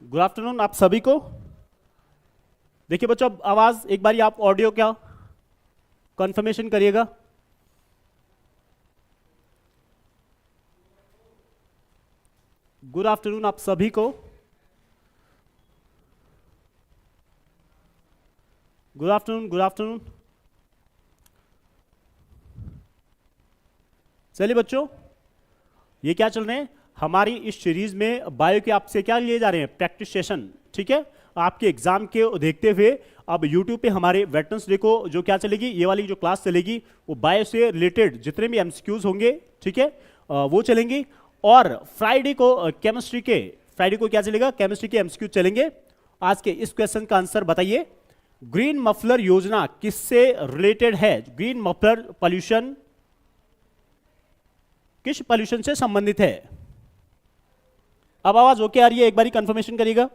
Good afternoon आप सभी को। देखिए बच्चों, अब आवाज एक बारी आप ऑडियो क्या कंफर्मेशन करिएगा। गुड आफ्टरनून आप सभी को। Good afternoon, good afternoon. चलिए बच्चों, ये क्या चल रहे हैं, हमारी इस सीरीज में बायो के आपसे क्या लिए जा रहे हैं, प्रैक्टिस सेशन। ठीक है, आपके एग्जाम के देखते हुए अब यूट्यूब पे हमारे वेटरन्स डे को जो क्या चलेगी, ये वाली जो क्लास चलेगी वो बायो से रिलेटेड जितने भी एमसीक्यूज होंगे, ठीक है, वो चलेंगी। और फ्राइडे को केमिस्ट्री के, फ्राइडे को क्या चलेगा, केमिस्ट्री के एमसीक्यू चलेंगे। आज के इस क्वेश्चन का आंसर बताइए, ग्रीन मफलर योजना किससे रिलेटेड है? ग्रीन मफलर पॉल्यूशन किस पॉल्यूशन से संबंधित है? अब आवाज ओके आ रही है, एक बारी कंफर्मेशन करिएगा।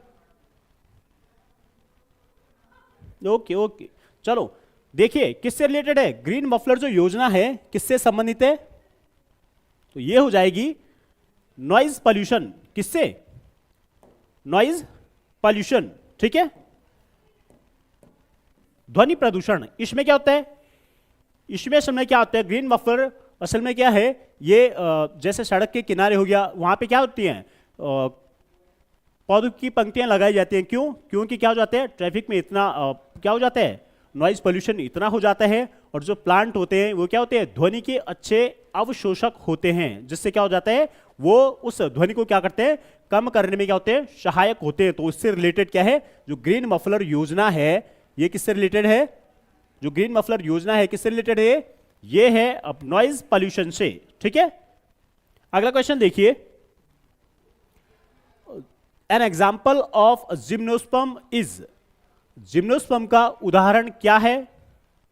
ओके ओके, चलो देखिए किससे रिलेटेड है। ग्रीन मफलर जो योजना है किससे संबंधित है? तो ये हो जाएगी नॉइज पॉल्यूशन। किससे? Noise pollution. ठीक है, ध्वनि प्रदूषण। इसमें क्या होता है, इसमें समय क्या होता है, ग्रीन मफलर असल में क्या है, ये जैसे सड़क के किनारे हो गया, वहां पे क्या होती हैं, पौधों की पंक्तियां लगाई जाती हैं। क्यों? क्योंकि क्या हो जाता है, ट्रैफिक में इतना क्या हो जाता है, नॉइज पोल्यूशन इतना हो जाता है। और जो प्लांट होते हैं वो क्या होते हैं, ध्वनि के अच्छे अवशोषक होते हैं, जिससे क्या हो जाता है, वो उस ध्वनि को क्या करते हैं, कम करने में क्या होते हैं, सहायक होते हैं। तो इससे रिलेटेड क्या है, जो ग्रीन मफलर योजना है, ये किससे रिलेटेड है? जो ग्रीन मफलर योजना है किससे रिलेटेड है? ये है अब नॉइज पॉल्यूशन से। ठीक है, अगला क्वेश्चन देखिए, an example of gymnosperm is. Gymnosperm का उदाहरण क्या है?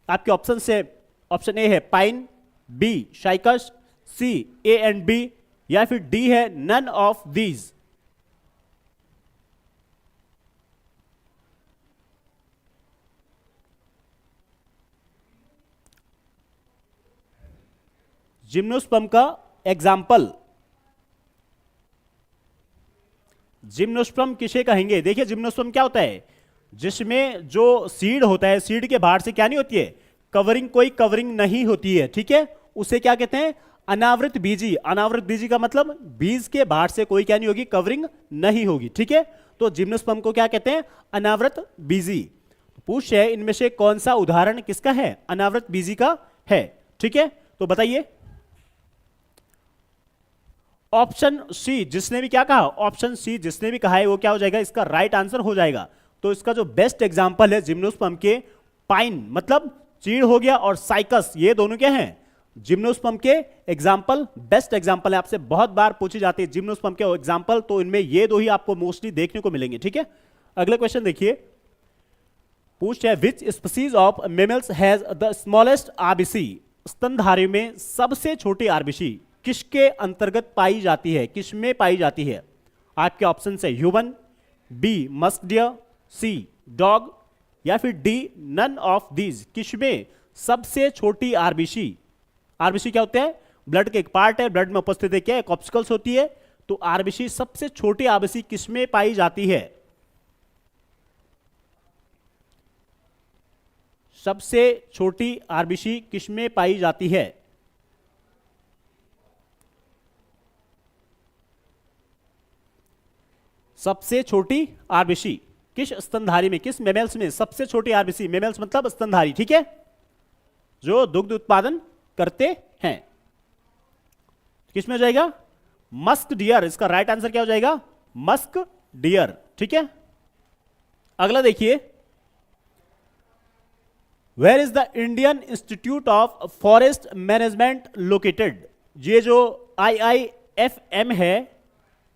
आपके ऑप्शन से, ऑप्शन ए है pine, B cycas, C A and B, या फिर डी है नन ऑफ दीज। जिम्नोस्पर्म का एग्जाम्पल, जिम्नोस्पर्म किसे कहेंगे? देखिए जिम्नोस्पर्म क्या होता है, जिसमें जो सीड होता है, सीड के बाहर से क्या नहीं होती है, कवरिंग, कोई कवरिंग नहीं होती है। ठीक है, उसे क्या कहते हैं, अनावृत बीजी। अनावृत बीजी का मतलब बीज के बाहर से कोई क्या नहीं होगी, कवरिंग नहीं होगी। ठीक है, तो जिम्नोस्पर्म को क्या कहते हैं, अनावृत बीजी। पूछ है इनमें से कौन सा उदाहरण किसका है, अनावृत बीजी का है। ठीक है, तो बताइए। ऑप्शन सी जिसने भी क्या कहा, ऑप्शन सी जिसने भी कहा है वो क्या हो जाएगा, इसका राइट आंसर हो जाएगा। तो इसका जो बेस्ट एग्जांपल है जिम्नोस्पर्म के, पाइन मतलब चीड़ हो गया, और साइकस, ये दोनों क्या हैं, जिम्नोस्पर्म के एग्जांपल, बेस्ट एग्जांपल है। आपसे बहुत बार पूछी जाती है जिम्नोस्पर्म के एग्जांपल, तो इनमें ये दो ही आपको मोस्टली देखने को मिलेंगे। ठीक है, अगला क्वेश्चन देखिए, पूछ है which species of mammals has the smallest RBC. स्तनधारियों में सबसे छोटी आरबीसी किसके अंतर्गत पाई जाती है, किसमें पाई जाती है? आपके ऑप्शन है ह्यूमन, बी मस्क डियर, सी डॉग, या फिर डी नन ऑफ दीज। किसमें सबसे छोटी आरबीसी? आरबीसी क्या होते हैं, ब्लड के एक पार्ट है, ब्लड में उपस्थित है, क्या है, कॉप्सिकल्स होती है। तो आरबीसी, सबसे छोटी आरबीसी किसमें पाई जाती है? सबसे छोटी आरबीसी किसमें पाई जाती है? सबसे छोटी आरबीसी किस स्तनधारी में, किस मेमल्स में सबसे छोटी आरबीसी? मेमल्स मतलब स्तनधारी। ठीक है, जो दुग्ध उत्पादन करते हैं। किसमें हो जाएगा, मस्क डियर। इसका राइट आंसर क्या हो जाएगा, मस्क डियर। ठीक है, अगला देखिए, where is the Indian Institute of Forest Management located. ये जो IIFM है,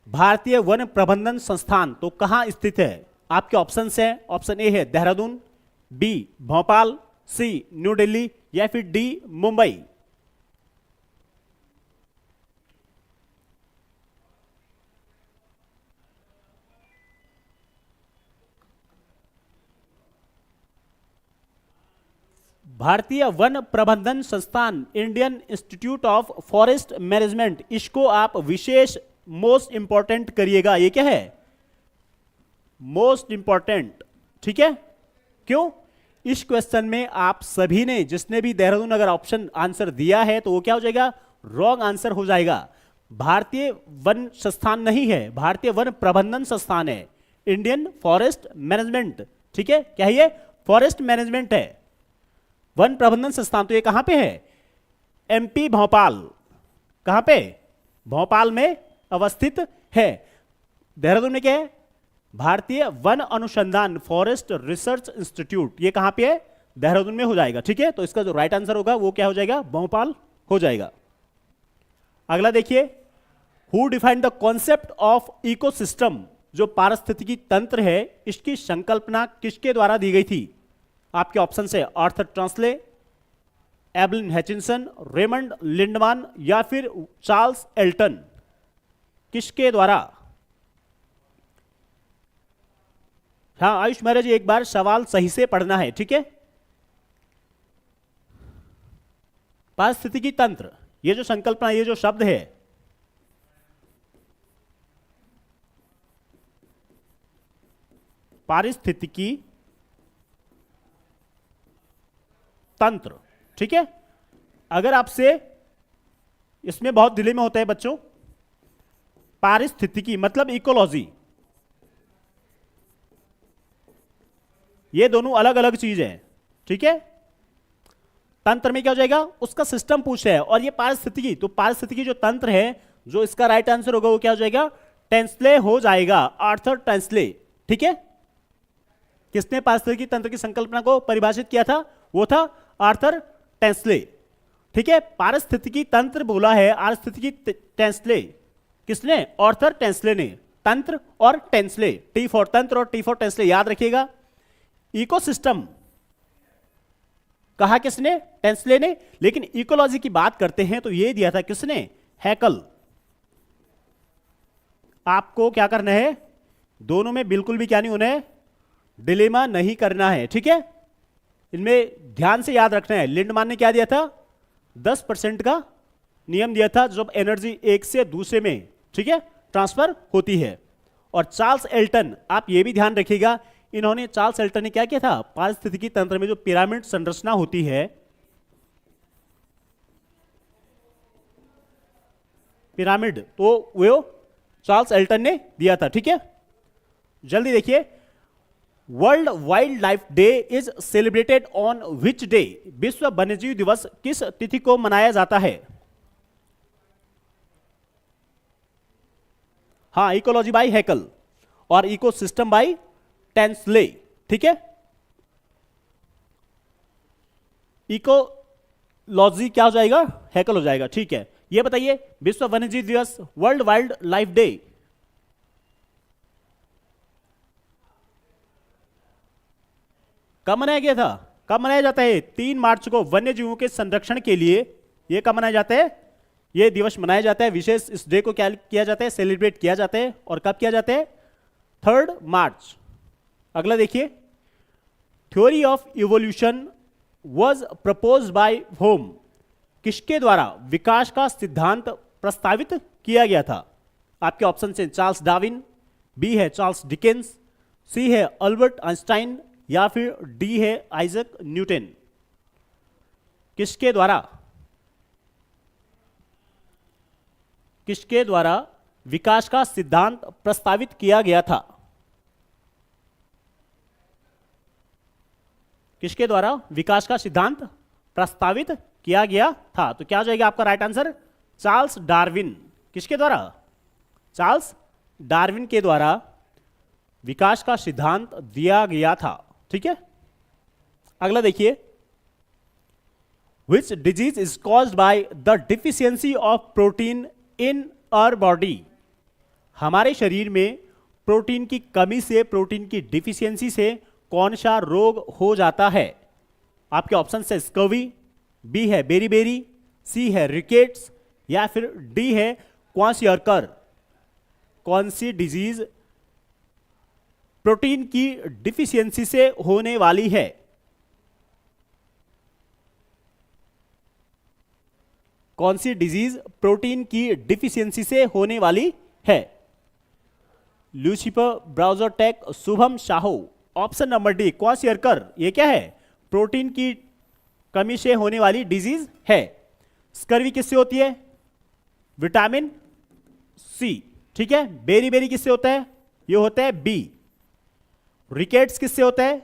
भारतीय वन प्रबंधन संस्थान, तो कहां स्थित है? आपके ऑप्शन है, ऑप्शन ए है देहरादून, बी भोपाल, सी न्यू दिल्ली, या फिर डी मुंबई। भारतीय वन प्रबंधन संस्थान, Indian Institute of Forest management, इसको आप विशेष मोस्ट इंपॉर्टेंट करिएगा। ये क्या है, मोस्ट इंपॉर्टेंट, ठीक है। क्यों? इस क्वेश्चन में आप सभी ने, जिसने भी देहरादून अगर ऑप्शन आंसर दिया है तो वो क्या हो जाएगा? रॉन्ग आंसर हो जाएगा। भारतीय वन संस्थान नहीं है, भारतीय वन प्रबंधन संस्थान है, इंडियन फॉरेस्ट मैनेजमेंट, ठीक है। क्या है ये? फॉरेस्ट मैनेजमेंट है, वन प्रबंधन संस्थान। तो ये कहां पे है? एमपी भोपाल। कहां पे? भोपाल में अवस्थित है। देहरादून में क्या है? भारतीय वन अनुसंधान, फॉरेस्ट रिसर्च इंस्टीट्यूट। ये कहां पे है? देहरादून में हो जाएगा, ठीक है। तो इसका जो राइट आंसर होगा वो क्या हो जाएगा? भोपाल हो जाएगा। अगला देखिए, who define the concept of ecosystem. जो पारिस्थितिकी तंत्र है, इसकी संकल्पना किसके द्वारा दी गई थी? आपके ऑप्शन है आर्थर ट्रांसले, एबलिन हैचिंसन, रेमंड लिंडमान या फिर चार्ल्स एल्टन। किसके द्वारा? हाँ आयुष महाराज, एक बार सवाल सही से पढ़ना है, ठीक है। पारिस्थितिकी तंत्र, ये जो संकल्पना, ये जो शब्द है, पारिस्थितिकी तंत्र, ठीक है। अगर आपसे इसमें बहुत दिले में होता है बच्चों, पारिस्थितिकी मतलब इकोलॉजी, ये दोनों अलग अलग चीज है, ठीक है। तंत्र में क्या हो जाएगा? उसका सिस्टम पूछा है, और ये पारिस्थितिकी, तो पारिस्थितिकी जो तंत्र है, जो इसका राइट आंसर होगा वो क्या हो जाएगा? टेंसले हो जाएगा, आर्थर टेंसले, ठीक है। किसने पारिस्थितिकी तंत्र की संकल्पना को परिभाषित किया था? वो था आर्थर टेंसले, ठीक है। पारिस्थितिकी तंत्र बोला है, पारिस्थितिकी टेंसले किसने? आर्थर टेंसले ने। तंत्र और टेंसले, टी फॉर तंत्र और टी फॉर टेंसले, याद रखिएगा। इकोसिस्टम कहा किसने? टेंसले ने। लेकिन इकोलॉजी की बात करते हैं तो ये दिया था किसने? हैकल। आपको क्या करना है? दोनों में बिल्कुल भी क्या नहीं होना है, डिलेमा नहीं करना है, ठीक है। इनमें ध्यान से याद रखना है। लिंडमान ने क्या दिया था? 10% का नियम दिया था, जब एनर्जी एक से दूसरे में, ठीक है, ट्रांसफर होती है। और चार्ल्स एल्टन, आप ये भी ध्यान रखिएगा, इन्होंने, चार्ल्स एल्टन ने क्या किया था? पारिस्थितिकी तंत्र में जो पिरामिड संरचना होती है, पिरामिड, तो वो चार्ल्स एल्टन ने दिया था, ठीक है। जल्दी देखिए, world wild life day is celebrated on which day? विश्व वन्यजीव दिवस किस तिथि को मनाया जाता है? हाँ, इकोलॉजी बाय हैकल और इकोसिस्टम बाय टेंसले, ठीक है। इकोलॉजी क्या हो जाएगा? हैकल हो जाएगा, ठीक है। ये बताइए, विश्व वन्यजीव दिवस, वर्ल्ड वाइल्ड लाइफ डे, कब मनाया गया था? कब मनाया जाता है? 3 मार्च को वन्य जीवों के संरक्षण के लिए ये कब मनाया जाता है? ये दिवस मनाया जाता है। विशेष इस डे को क्या किया जाता है? सेलिब्रेट किया जाता है। और कब किया जाता है? 3 मार्च। अगला देखिए, theory of evolution was proposed by home. किसके द्वारा विकास का सिद्धांत प्रस्तावित किया गया था? आपके ऑप्शन हैं चार्ल्स डार्विन, बी है चार्ल्स डिकेंस, सी है अल्बर्ट आइंस्टाइन या फिर डी है आइजक न्यूटन। किसके द्वारा? किसके द्वारा विकास का सिद्धांत प्रस्तावित किया गया था? किसके द्वारा विकास का सिद्धांत प्रस्तावित किया गया था? तो क्या हो जाएगा आपका राइट आंसर? Charles Darwin. किसके द्वारा? चार्ल्स डार्विन के द्वारा विकास का सिद्धांत दिया गया था, ठीक है। अगला देखिए, which disease is caused by the deficiency of protein in our body. हमारे शरीर में प्रोटीन की कमी से, प्रोटीन की डिफिशियंसी से कौन सा रोग हो जाता है? आपके ऑप्शन है स्कर्वी, बी है बेरीबेरी, सी है रिकेट्स या फिर डी है क्वाशियरकर। कौन सी डिजीज प्रोटीन की डिफिशियंसी से होने वाली है? कौन सी डिजीज प्रोटीन की डिफिशियंसी से होने वाली है? Lucifer, browser tech, Shubham Sahu. Option number D kwashiorkor, ये क्या है? प्रोटीन की कमी से होने वाली डिजीज है। स्कर्वी किससे होती है? Vitamin C. ठीक है। बेरी बेरी किससे होता है? ये होता है बी। रिकेट्स किससे होता है?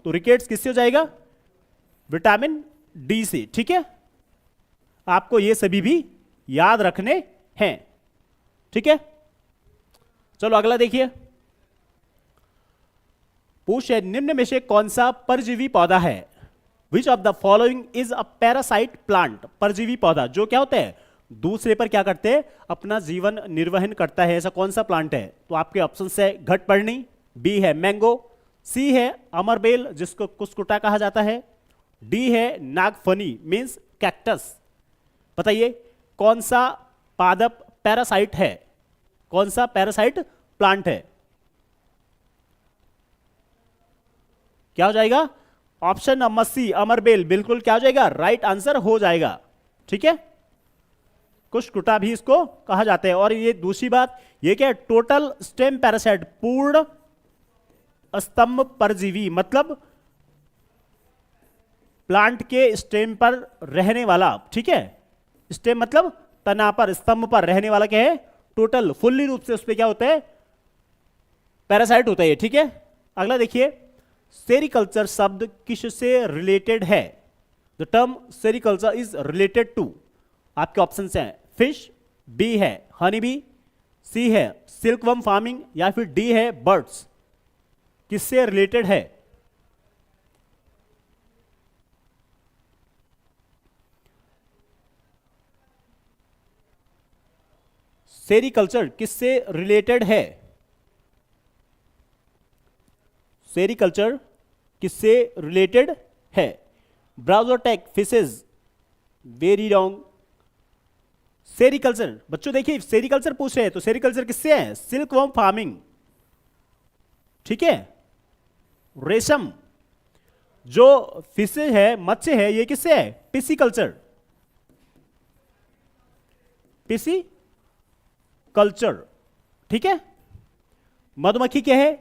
तो रिकेट्स किससे हो जाएगा? विटामिन डी से। ठीक है, आपको ये सभी भी याद रखने हैं। ठीक है, चलो अगला देखिए। पूछ है निम्न में से कौन सा परजीवी पौधा है? विच of the following is a parasite plant? परजीवी पौधा जो क्या होता है? दूसरे पर क्या करते हैं? अपना जीवन निर्वहन करता है। ऐसा कौन सा प्लांट है? तो आपके ऑप्शन है घटपर्णी, बी है मैंगो, सी है अमरबेल जिसको कुसकुटा कहा जाता है, डी है नागफनी मींस कैक्टस। बताइए कौन सा पादप पैरासाइट है? कौन सा पैरासाइट प्लांट है? क्या हो जाएगा? ऑप्शन नंबर सी अमरबेल बिल्कुल क्या हो जाएगा? राइट आंसर हो जाएगा। ठीक है, कुसकुटा भी इसको कहा जाता है। और ये दूसरी बात, ये क्या है? टोटल स्टेम पैरासाइट, पूर्ण स्तंभ परजीवी, मतलब प्लांट के स्टेम पर रहने वाला। ठीक है, स्टेम मतलब तना पर, स्तंभ पर रहने वाला क्या है? टोटल फुल्ली रूप से उस पर क्या होता है? पैरासाइट होता है। ठीक है, अगला देखिए। सेरिकल्चर शब्द किससे रिलेटेड है? The term sericulture is related to, आपके ऑप्शन हैं फिश, बी है हनी बी, सी है सिल्कवर्म फार्मिंग, या फिर डी है बर्ड्स। किससे रिलेटेड है? सेरिकल्चर किससे रिलेटेड है? सेरिकल्चर किससे रिलेटेड है? Browser take fishes, very wrong. Sericulture, बच्चों देखिए सेरिकल्चर पूछ रहे हैं तो सेरिकल्चर किससे है? Silkworm farming. ठीक है, रेशम जो फिशेज है, मत्स्य है, ये किससे है? पिसिकल्चर। पिसी कल्चर। ठीक है, मधुमक्खी क्या है?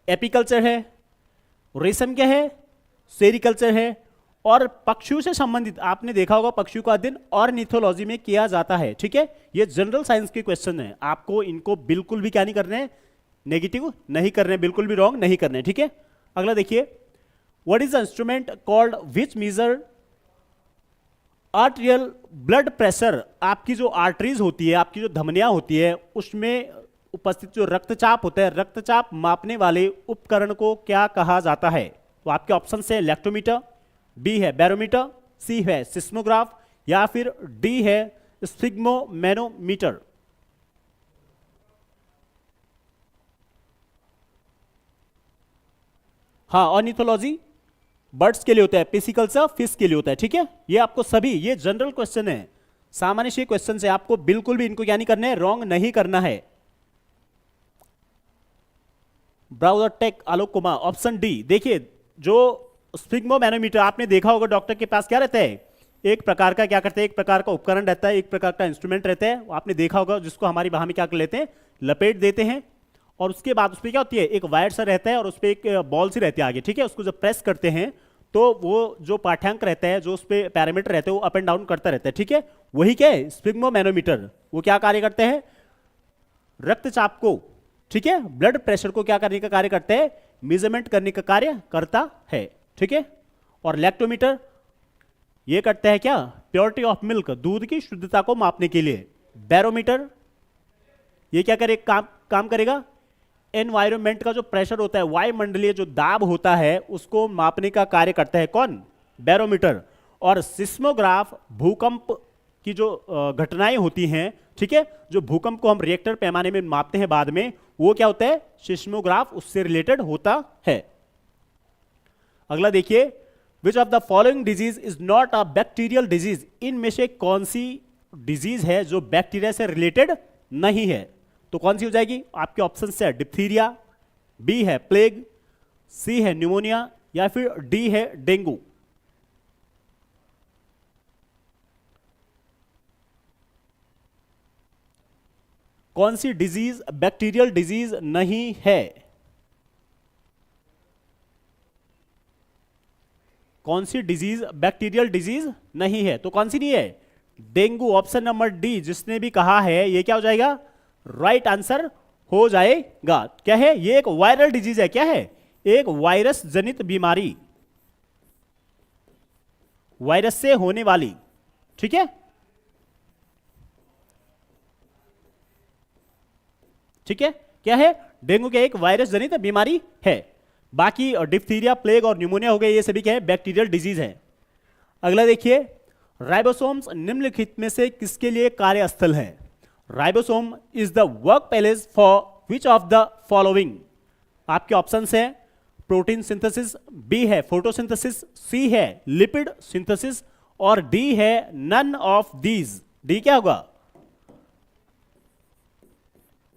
एपीकल्चर है। रेशम क्या है? सेरिकल्चर है। और पक्षियों से संबंधित आपने देखा होगा पक्षियों का अध्ययन ऑर्निथोलॉजी में किया जाता है। ठीक है, ये जनरल साइंस के क्वेश्चन है, आपको इनको बिल्कुल भी क्या नहीं करने हैं? नेगेटिव नहीं करने, बिल्कुल भी रॉन्ग नहीं करने। ठीक है, अगला देखिए। What is the instrument called which measure arterial blood pressure? आपकी जो आर्टरीज होती है, आपकी जो धमनियां होती है, उसमें उपस्थित जो रक्तचाप होता है, रक्तचाप मापने वाले उपकरण को क्या कहा जाता है? तो आपके ऑप्शन है लैक्टोमीटर, बी है बैरोमीटर, सी है सिस्मोग्राफ, या फिर डी है स्फिग्मोमेनोमीटर। हाँ, ऑर्निथोलॉजी बर्ड्स के लिए होता है, पिसिकल्चर फिश के लिए होता है। ठीक है, ये आपको सभी, ये जनरल क्वेश्चन है, सामान्य से क्वेश्चन है, आपको बिल्कुल भी इनको क्या नहीं करना है? रॉन्ग नहीं करना है। Browser take Alok Kumar, option D. देखिए जो स्फिग्मोमेनोमीटर आपने देखा होगा, डॉक्टर के पास क्या रहता है? एक प्रकार का क्या करते हैं? एक प्रकार का उपकरण रहता है, एक प्रकार का इंस्ट्रूमेंट रहता है, आपने देखा होगा, जिसको हमारी भाषा में क्या कर लेते हैं? लपेट देते हैं। और उसके बाद उस पर क्या होती है? एक वायर सा रहता है और उस पर एक बॉल सी रहती है आगे। ठीक है, उसको जब प्रेस करते हैं तो वो जो पाठ्यांक रहता है, जो उस पर पैरामीटर रहते हैं, वो अप एंड डाउन करता रहता है। ठीक है, वही क्या है? स्फिग्मोमेनोमीटर। वो क्या कार्य करते हैं? रक्तचाप को, ठीक है, ब्लड प्रेशर को क्या करने का कार्य करते हैं? मेजरमेंट करने का कार्य करता है। ठीक है, और लैक्टोमीटर ये करता है क्या? प्योरिटी ऑफ मिल्क, दूध की शुद्धता को मापने के लिए। बैरोमीटर ये क्या करे? काम करेगा? एनवायरमेंट का जो प्रेशर होता है, वायुमंडलीय जो दाब होता है, उसको मापने का कार्य करता है कौन? बैरोमीटर। और सिस्मोग्राफ भूकंप की जो घटनाएं होती हैं, ठीक है, जो भूकंप को हम रिएक्टर पैमाने में मापते हैं बाद में, वो क्या होता है? सिस्मोग्राफ उससे रिलेटेड होता है। अगला देखिए। विच of the following disease is not a bacterial disease? इनमें से कौन सी डिजीज है जो बैक्टीरिया से रिलेटेड नहीं है? तो कौन सी हो जाएगी? आपके ऑप्शन से डिप्थीरिया, बी है प्लेग, सी है न्यूमोनिया, या फिर डी है डेंगू। कौन सी डिजीज बैक्टीरियल डिजीज नहीं है? कौन सी डिजीज बैक्टीरियल डिजीज नहीं है? तो कौन सी नहीं है? डेंगू। ऑप्शन नंबर डी जिसने भी कहा है ये क्या हो जाएगा? राइट आंसर हो जाएगा। क्या है ये? एक वायरल डिजीज है। क्या है? एक वायरस जनित बीमारी, वायरस से होने वाली। ठीक है, ठीक है। क्या है? डेंगू क्या एक वायरस जनित बीमारी है। बाकी डिप्थीरिया, प्लेग और न्यूमोनिया हो गए, ये सभी क्या है? बैक्टीरियल डिजीज है। अगला देखिए, राइबोसोम्स निम्नलिखित में से किसके लिए कार्यस्थल है? Ribosome is the work place for which of the following? आपके ऑप्शंस है प्रोटीन सिंथेसिस, बी है फोटोसिंथेसिस, सी है लिपिड सिंथेसिस और डी है नन ऑफ दीज। डी क्या होगा?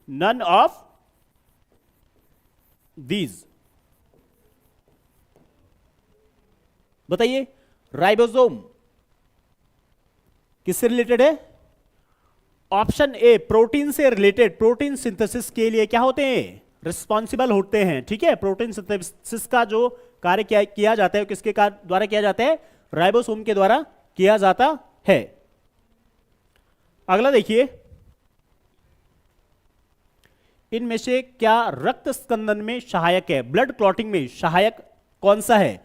None of these. बताइए, राइबोसोम किससे रिलेटेड है? ऑप्शन ए प्रोटीन से रिलेटेड, प्रोटीन सिंथेसिस के लिए क्या होते हैं? रिस्पॉन्सिबल होते हैं। ठीक है, प्रोटीन सिंथेसिस का जो कार्य किया जाता है किसके द्वारा किया जाता है? राइबोसोम के द्वारा किया जाता है। अगला देखिए, इनमें से क्या रक्त स्कंदन में सहायक है? ब्लड क्लॉटिंग में सहायक कौन सा है?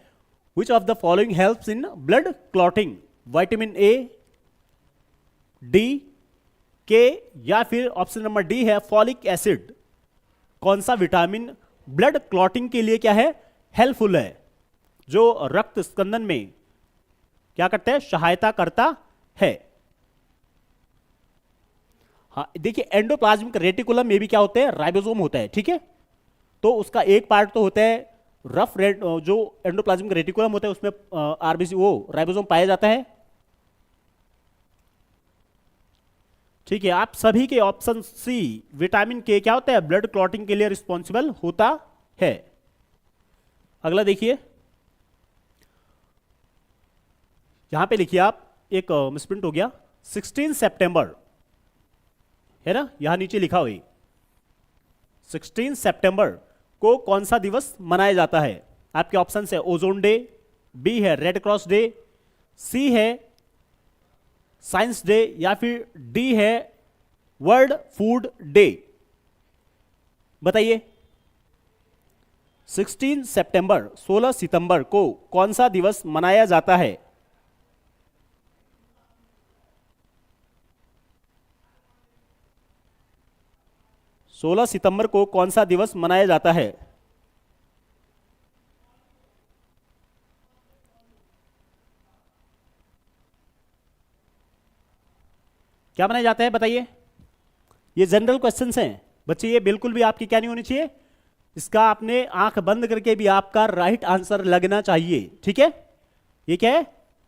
विच of the following helps in blood clotting? Vitamin A, D, के या फिर ऑप्शन नंबर डी है फॉलिक एसिड। कौन सा विटामिन ब्लड क्लॉटिंग के लिए क्या है? हेल्पफुल है, जो रक्त स्कंदन में क्या करता है? सहायता करता है। हाँ देखिए, एंडोप्लाज्मिक रेटिकुलम में भी क्या होते हैं? राइबोसोम होता है। ठीक है, तो उसका एक पार्ट तो होता है रफ रेड, जो एंडोप्लाज्मिक रेटिकुलम होता है उसमें आरबीसी वो राइबोसोम पाया जाता है। ठीक है, आप सभी के ऑप्शन सी विटामिन के क्या होता है? ब्लड क्लॉटिंग के लिए रिस्पॉन्सिबल होता है। अगला देखिए, यहां पे लिखिए आप, एक मिसप्रिंट हो गया, 16 सितंबर है ना, यहां नीचे लिखा हुई 16 सितंबर को कौन सा दिवस मनाया जाता है? आपके ऑप्शन है ओजोन डे, बी है रेड क्रॉस डे, सी है साइंस डे या फिर डी है वर्ल्ड फूड डे। बताइए, 16 सितंबर 16 सितंबर को कौन सा दिवस मनाया जाता है? सोलह सितंबर को कौन सा दिवस मनाया जाता है? क्या मनाया जाता है? बताइए। ये जनरल क्वेश्चंस हैं बच्चे, ये बिल्कुल भी आपकी क्या नहीं होनी चाहिए, इसका आपने आंख बंद करके भी आपका राइट आंसर लगना चाहिए। ठीक है, ये क्या है?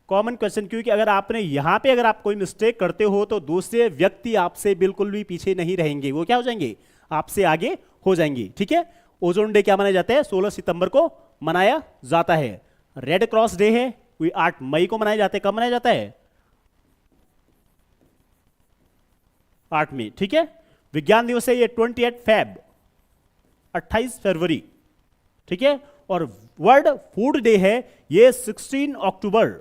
कॉमन क्वेश्चन, क्योंकि अगर आपने यहां पे अगर आप कोई मिस्टेक करते हो तो दूसरे व्यक्ति आपसे बिल्कुल भी पीछे नहीं रहेंगे, वो क्या हो जाएंगे? आपसे आगे हो जाएंगे। ठीक है, ओजोन डे क्या मनाया जाता है? 16 सितंबर को मनाया जाता है। रेड क्रॉस डे है, 8 मई को मनाया जाता है। कब मनाया जाता है? 8 मई। ठीक है, विज्ञान दिवस है ये 28 फेब, 28 फरवरी। ठीक है, और वर्ल्ड फूड डे है ये 16 अक्टूबर।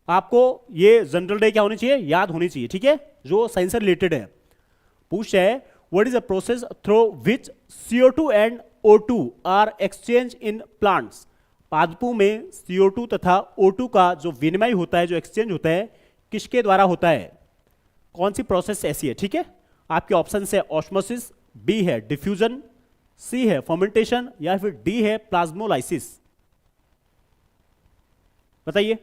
आपको ये जनरल डे क्या होनी चाहिए? याद होनी चाहिए। ठीक है, जो साइंस से रिलेटेड है। पूछ है what is a process through which CO2 and O2 are exchange in plants? पादपों में CO2 तथा O2 का जो विनिमय होता है, जो एक्सचेंज होता है, किसके द्वारा होता है? कौन सी प्रोसेस ऐसी है? ठीक है, आपके ऑप्शन है ऑस्मोसिस, बी है डिफ्यूजन, सी है फर्मेंटेशन या फिर डी है प्लाज्मोलाइसिस। बताइए।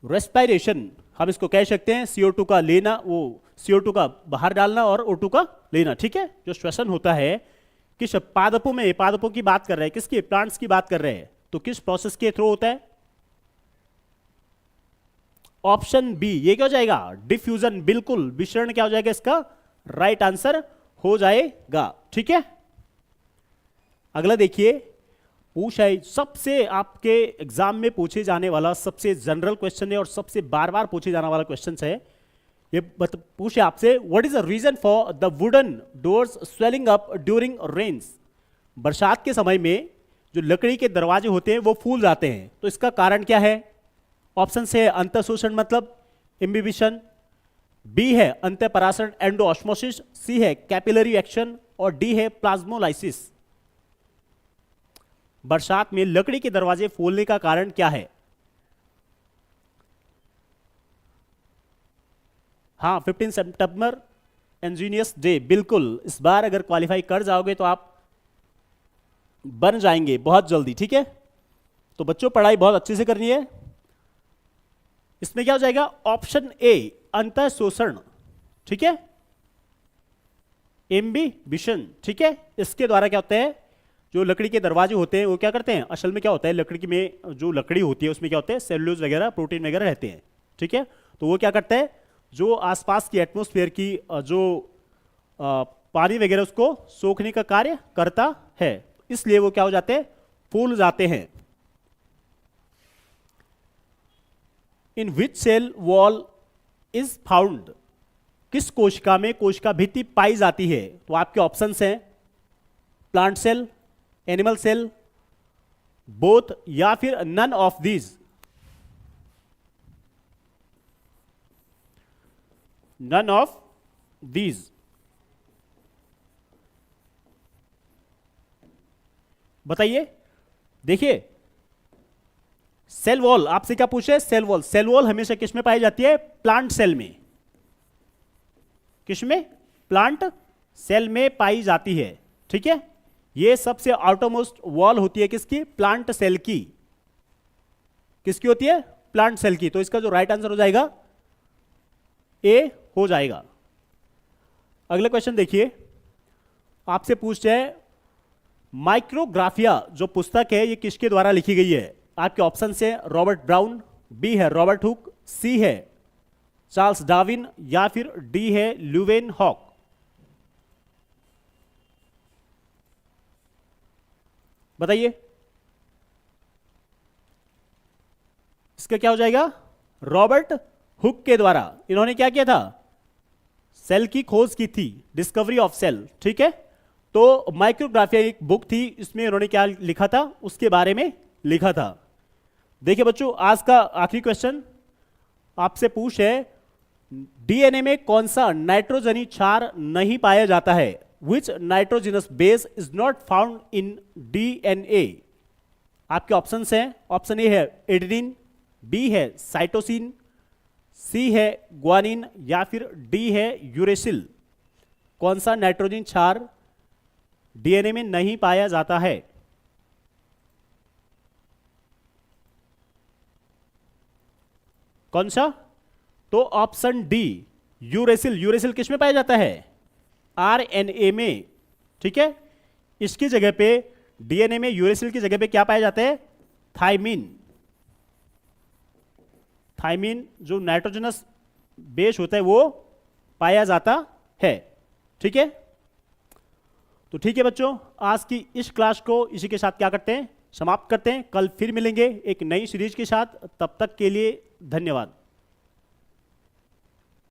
रेस्पिरेशन हम इसको कह सकते हैं, CO2 का लेना, वो CO2 का बाहर डालना और O2 का लेना। ठीक है, जो श्वसन होता है किस पादपों में, पादपों की बात कर रहे हैं, किसकी? प्लांट्स की बात कर रहे हैं, तो किस प्रोसेस के थ्रू होता है? ऑप्शन बी, ये क्या हो जाएगा? डिफ्यूजन। बिल्कुल, विसरण क्या हो जाएगा इसका? राइट आंसर हो जाएगा। ठीक है, अगला देखिए, पूछा है, सबसे आपके एग्जाम में पूछे जाने वाला सबसे जनरल क्वेश्चन है और सबसे बार बार पूछे जाने वाला क्वेश्चन है। ये पूछे आपसे, what is the reason for the wooden doors swelling up during rains. बरसात के समय में जो लकड़ी के दरवाजे होते हैं वो फूल जाते हैं, तो इसका कारण क्या है? ऑप्शन से है अंतःशोषण मतलब इम्बिबिशन, बी है अंतःपरासरण एंडोऑस्मोसिस, सी है कैपिलरी एक्शन और डी है प्लाज्मोलाइसिस। बरसात में लकड़ी के दरवाजे फूलने का कारण क्या है? हाँ, 15 सितंबर इंजीनियर्स डे, बिल्कुल। इस बार अगर क्वालिफाई कर जाओगे तो आप बन जाएंगे बहुत जल्दी, ठीक है। तो बच्चों पढ़ाई बहुत अच्छे से करनी है। इसमें क्या हो जाएगा? ऑप्शन ए अंतःशोषण, ठीक है, इम्बिबिशन, ठीक है। इसके द्वारा क्या होता है, जो लकड़ी के दरवाजे होते हैं वो क्या करते हैं, असल में क्या होता है, लकड़ी में जो लकड़ी होती है उसमें क्या होते हैं, सेलुलोज वगैरह प्रोटीन वगैरह रहते हैं, ठीक है। तो वो क्या करता है, जो आसपास की एटमॉस्फेयर की जो पानी वगैरह उसको सोखने का कार्य करता है, इसलिए वो क्या हो जाते हैं, फूल जाते हैं। इन विच सेल वॉल इज फाउंड, किस कोशिका में कोशिका भित्ति पाई जाती है? तो आपके ऑप्शंस हैं plant cell, animal cell, both या फिर none of these. None of these. बताइए, देखिए सेल वॉल आपसे क्या पूछे, सेल वॉल। सेल वॉल हमेशा किस में पाई जाती है? प्लांट सेल में। किस में? प्लांट सेल में पाई जाती है, ठीक है। ये सबसे आउटरमोस्ट वॉल होती है किसकी? प्लांट सेल की। किसकी होती है? प्लांट सेल की। तो इसका जो राइट आंसर हो जाएगा ए हो जाएगा। अगला क्वेश्चन देखिए, आपसे पूछ रहे हैं माइक्रोग्राफिया जो पुस्तक है ये किसके द्वारा लिखी गई है? आपके ऑप्शन से रॉबर्ट ब्राउन, बी है रॉबर्ट हुक, सी है चार्ल्स डार्विन या फिर डी है ल्यूवेन हॉक। बताइए, इसका क्या हो जाएगा? रॉबर्ट हुक के द्वारा। इन्होंने क्या किया था? सेल की खोज की थी, डिस्कवरी ऑफ सेल, ठीक है। तो माइक्रोग्राफिया एक बुक थी, इसमें उन्होंने क्या लिखा था, उसके बारे में लिखा था। देखिए बच्चों, आज का आखिरी क्वेश्चन आपसे पूछ है, डीएनए में कौन सा नाइट्रोजनी क्षार नहीं पाया जाता है? Which nitrogenous base is not found in DNA. आपके ऑप्शन हैं, ऑप्शन ए है एडेनिन, बी है साइटोसिन, सी है ग्वानिन या फिर डी है यूरेसिल। कौन सा नाइट्रोजन क्षार डीएनए में नहीं पाया जाता है? कौन सा? तो ऑप्शन डी यूरेसिल। यूरेसिल किस में पाया जाता है? आरएनए में, ठीक है। इसकी जगह पे डीएनए में यूरेसिल की जगह पे क्या पाया जाता है? थाइमिन। थाइमिन जो नाइट्रोजनस बेस होता है वो पाया जाता है, ठीक है। तो ठीक है बच्चों, आज की इस क्लास को इसी के साथ क्या करते हैं, समाप्त करते हैं। कल फिर मिलेंगे एक नई सीरीज के साथ। तब तक के लिए धन्यवाद।